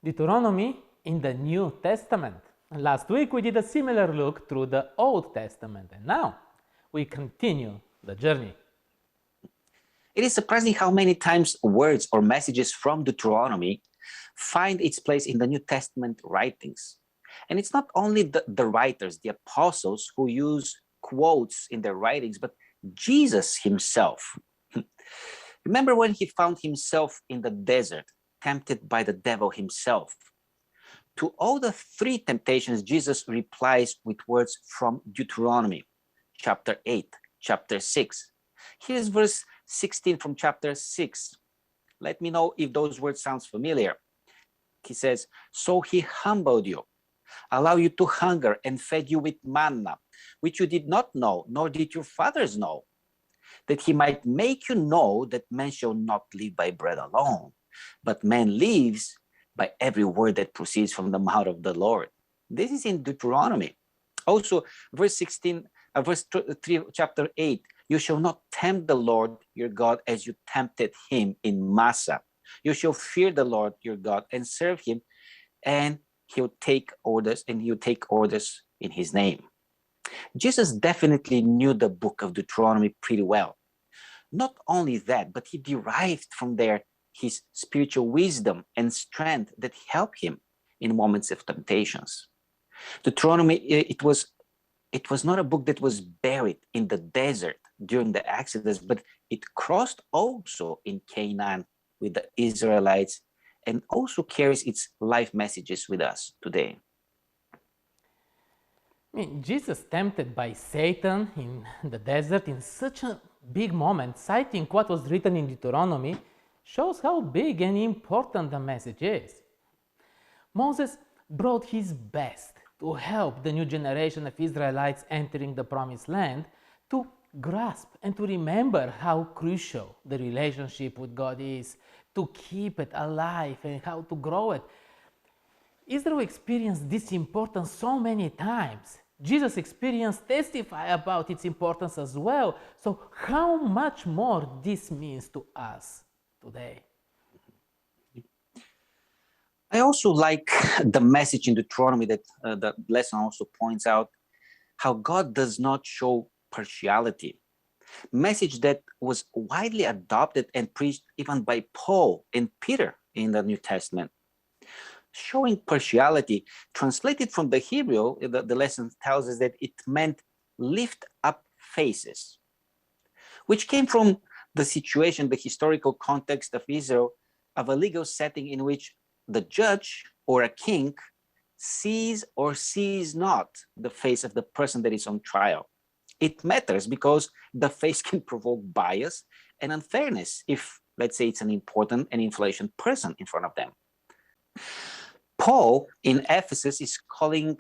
Deuteronomy in the New Testament. Last week we did a similar look through the Old Testament, and now we continue the journey. It is surprising how many times words or messages from Deuteronomy find its place in the New Testament writings. And it's not only the writers, the apostles, who use quotes in their writings, but Jesus himself. Remember when he found himself in the desert, tempted by the devil himself? To all the three temptations, Jesus replies with words from Deuteronomy, chapter 8, chapter 6. Here's verse 16 from chapter 6. Let me know if those words sound familiar. He says, "So he humbled you, allowed you to hunger, and fed you with manna, which you did not know, nor did your fathers know, that he might make you know that man shall not live by bread alone, but man lives by every word that proceeds from the mouth of the Lord." This is in Deuteronomy. Also, verse 16, verse 3, chapter 8, "You shall not tempt the Lord your God as you tempted him in Massah. You shall fear the Lord your God and serve him, and he'll take orders in his name." Jesus definitely knew the book of Deuteronomy pretty well. Not only that, but he derived from there his spiritual wisdom and strength that help him in moments of temptations. Deuteronomy, it was not a book that was buried in the desert during the Exodus, but it crossed also in Canaan with the Israelites and also carries its life messages with us today. Jesus, tempted by Satan in the desert in such a big moment, citing what was written in Deuteronomy, shows how big and important the message is. Moses brought his best to help the new generation of Israelites entering the promised land to grasp and to remember how crucial the relationship with God is, to keep it alive and how to grow it. Israel experienced this importance so many times. Jesus' experience testify about its importance as well. So how much more this means to us today? I also like the message in Deuteronomy that the lesson also points out how God does not show partiality. Message that was widely adopted and preached even by Paul and Peter in the New Testament. Showing partiality, translated from the Hebrew, the lesson tells us that it meant lift up faces, which came from the situation, the historical context of Israel, of a legal setting in which the judge or a king sees or sees not the face of the person that is on trial. It matters because the face can provoke bias and unfairness if, let's say, it's an important and influential person in front of them. Paul in Ephesus is calling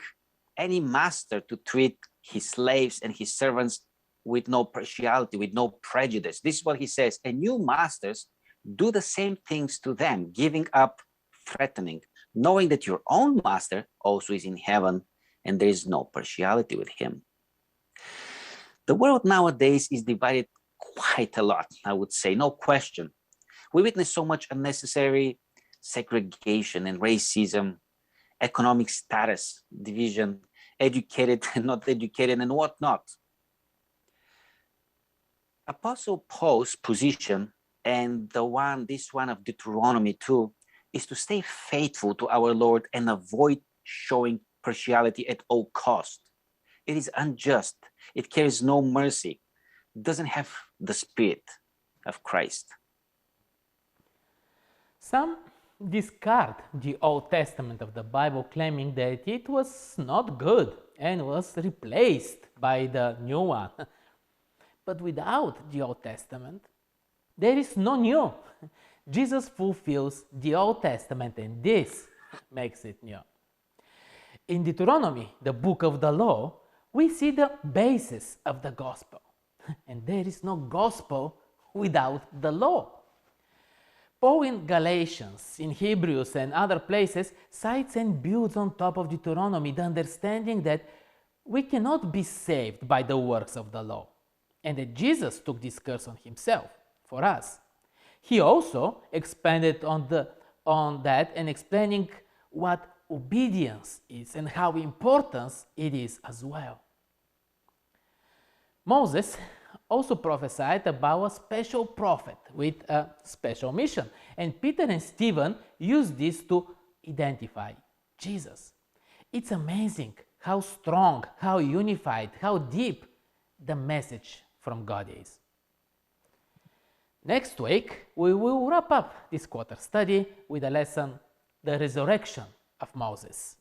any master to treat his slaves and his servants with no partiality, with no prejudice. This is what he says. "And you masters, do the same things to them, giving up threatening, knowing that your own master also is in heaven and there is no partiality with him." The world nowadays is divided quite a lot, I would say, no question. We witness so much unnecessary segregation and racism, economic status, division, educated and not educated, and whatnot. Apostle Paul's position, and this one of Deuteronomy too, is to stay faithful to our Lord and avoid showing partiality at all cost. It is unjust. It carries no mercy. It doesn't have the spirit of Christ. Some discard the Old Testament of the Bible, claiming that it was not good and was replaced by the new one. But without the Old Testament, there is no new. Jesus fulfills the Old Testament, and this makes it new. In Deuteronomy, the book of the law, we see the basis of the gospel. And there is no gospel without the law. Paul in Galatians, in Hebrews and other places cites and builds on top of Deuteronomy the understanding that we cannot be saved by the works of the law, and that Jesus took this curse on himself for us. He also expanded on that and explaining what obedience is and how important it is as well. Moses also prophesied about a special prophet with a special mission, and Peter and Stephen used this to identify Jesus. It's amazing how strong, how unified, how deep the message from God is. Next week, we will wrap up this quarter study with a lesson, the resurrection of Moses.